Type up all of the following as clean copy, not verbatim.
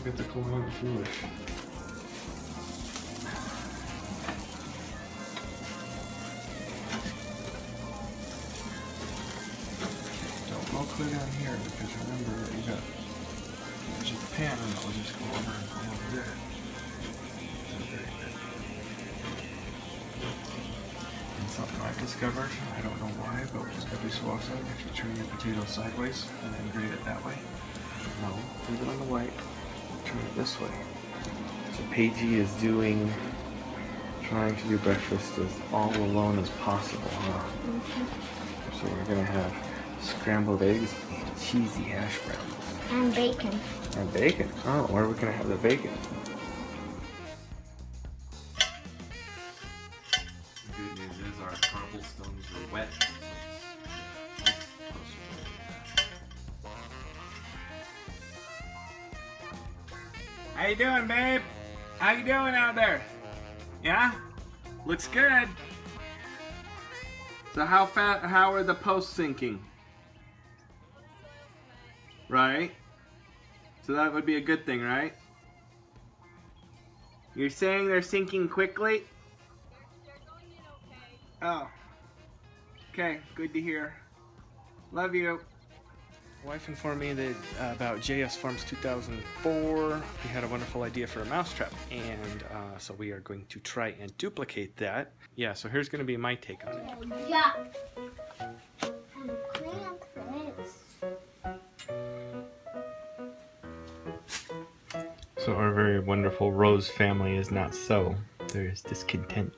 Get the colonial fluid. Don't go clear down here because remember that you got there's a pan and it'll just go over and go over there. And something I've discovered, I don't know why, but every so often if you turn your potato sideways and then grate it that way. No, leave it on the white, turn it this way. So Paigey is trying to do breakfast as all alone as possible, huh? So we're gonna have scrambled eggs and cheesy hash browns. And bacon. And bacon? Oh, where are we gonna have the bacon? The good news is our cobblestones are wet. How you doing, babe? How you doing out there? Yeah? Looks good. So how are the posts sinking? Right? So that would be a good thing, right? You're saying they're sinking quickly? Oh. Okay, good to hear. Love you. Wife informed me that about JS Farms 2004. We had a wonderful idea for a mousetrap, and so we are going to try and duplicate that. Yeah, so here's going to be my take on it. Yeah. And clean up this. So our very wonderful Rose family is not so. There is discontent.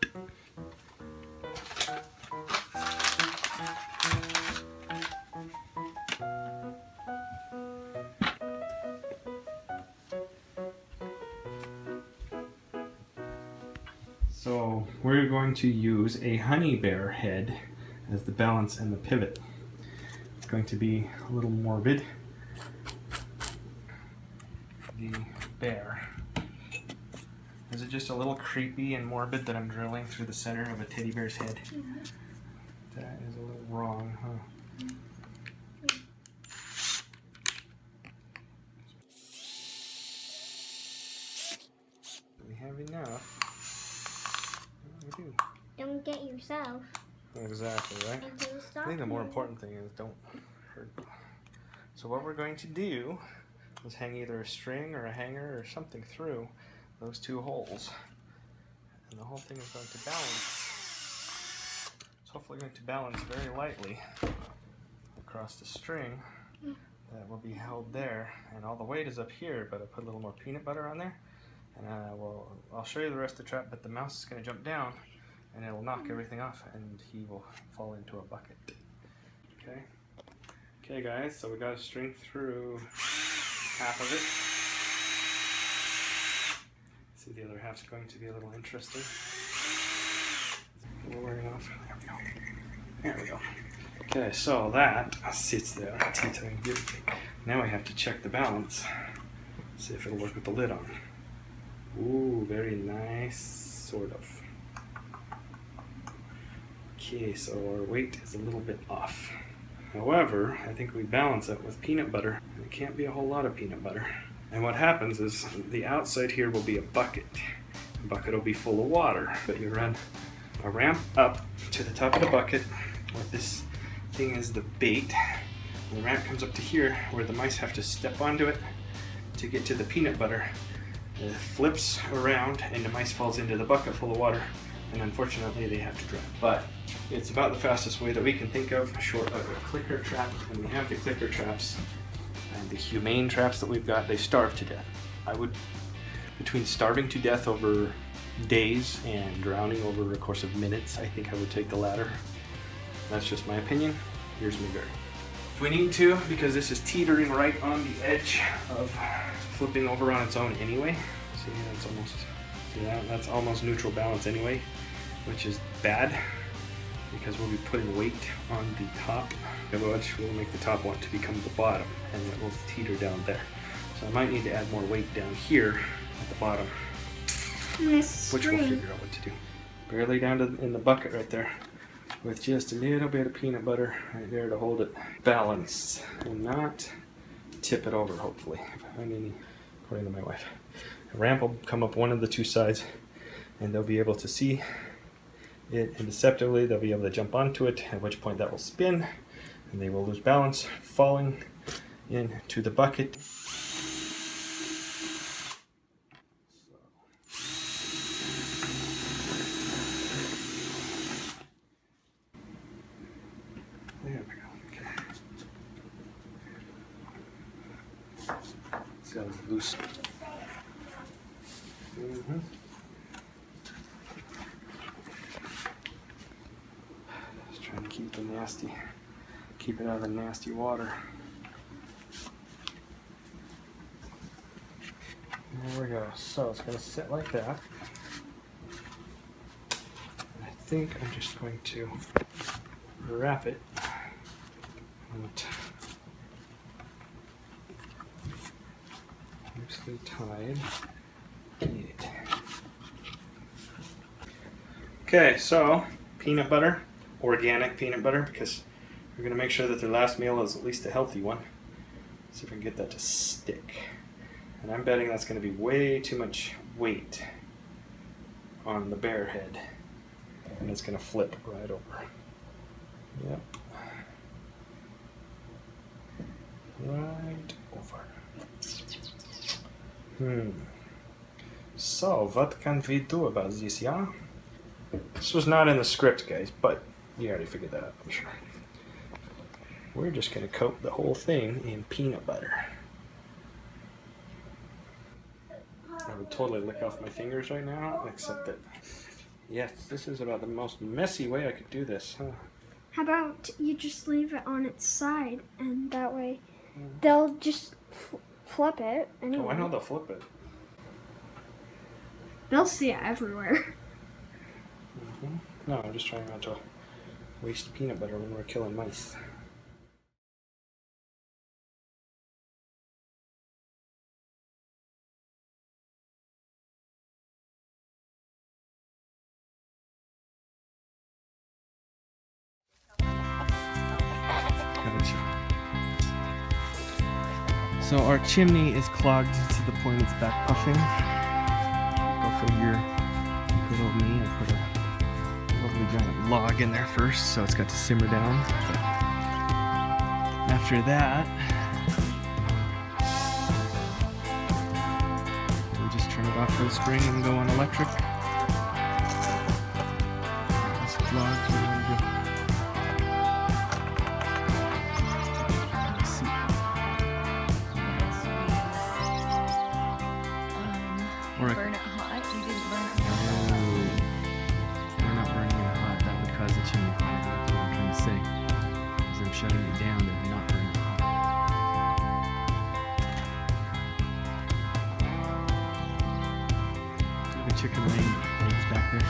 So we're going to use a honey bear head as the balance and the pivot. It's going to be a little morbid. The bear. Is it just a little creepy and morbid that I'm drilling through the center of a teddy bear's head? Mm-hmm. That is a little wrong, huh? We have enough. We do. Don't get yourself. Exactly, right? I think the more important thing is don't hurt. So what we're going to do is hang either a string or a hanger or something through those two holes. And the whole thing is going to balance. It's hopefully going to balance very lightly across the string that will be held there. And all the weight is up here, but I put a little more peanut butter on there. And I'll show you the rest of the trap, but the mouse is going to jump down and it'll knock everything off and he will fall into a bucket. Okay? Okay guys, so we got a string through half of it. See, the other half's going to be a little interesting. We're wearing off. There we go. There we go. Okay, so that sits there. Now we have to check the balance. See if it'll work with the lid on. Ooh, very nice, sort of. Okay, so our weight is a little bit off. However, I think we balance it with peanut butter. It can't be a whole lot of peanut butter. And what happens is the outside here will be a bucket. The bucket will be full of water. But you run a ramp up to the top of the bucket with this thing as the bait. And the ramp comes up to here where the mice have to step onto it to get to the peanut butter. It flips around and the mice falls into the bucket full of water, and unfortunately they have to drown. But it's about the fastest way that we can think of, short of a clicker trap. When we have the clicker traps and the humane traps that we've got, they starve to death. I would, between starving to death over days and drowning over a course of minutes, I think I would take the latter. That's just my opinion. Here's me very. If we need to, because this is teetering right on the edge of flipping over on its own anyway. See, that's almost, that's almost neutral balance anyway, which is bad because we'll be putting weight on the top, which will make the top want to become the bottom, and it will teeter down there. So I might need to add more weight down here at the bottom, which we'll figure out what to do. Barely down to, in the bucket right there, with just a little bit of peanut butter right there to hold it balanced and not tip it over, hopefully. If I find any according to my wife. A ramp will come up one of the two sides, and they'll be able to see it, and deceptively they'll be able to jump onto it, at which point that will spin, and they will lose balance, falling into the bucket. There we go. Okay. See how it's loose. Just trying to keep it out of the nasty water. There we go. So it's going to sit like that. I think I'm just going to wrap it loosely tied. Okay, so peanut butter, organic peanut butter, because we're going to make sure that their last meal is at least a healthy one. See if we can get that to stick. And I'm betting that's going to be way too much weight on the bear head. And it's going to flip right over. Yep. Right over. So, what can we do about this, yeah? This was not in the script, guys, but you already figured that out, I'm sure. We're just going to coat the whole thing in peanut butter. I would totally lick off my fingers right now, except that, yes, this is about the most messy way I could do this. Huh? How about you just leave it on its side, and that way they'll just flip it anyway. Oh, I know they'll flip it. They'll see it everywhere. No, I'm just trying not to waste peanut butter when we're killing mice. So our chimney is clogged to the point it's back puffing. Go figure, good old me, I put a lovely giant log in there first, so it's got to simmer down. But after that, we just turn it off for the spring and go on electric. This is logged, we want to go. Burn it hot? You didn't burn it hot? No, we're not burning it hot. That would cause the chimney fire. That's what I'm trying to say. Because I'm shutting it down and not burning it hot. Look at chicken laying eggs back there.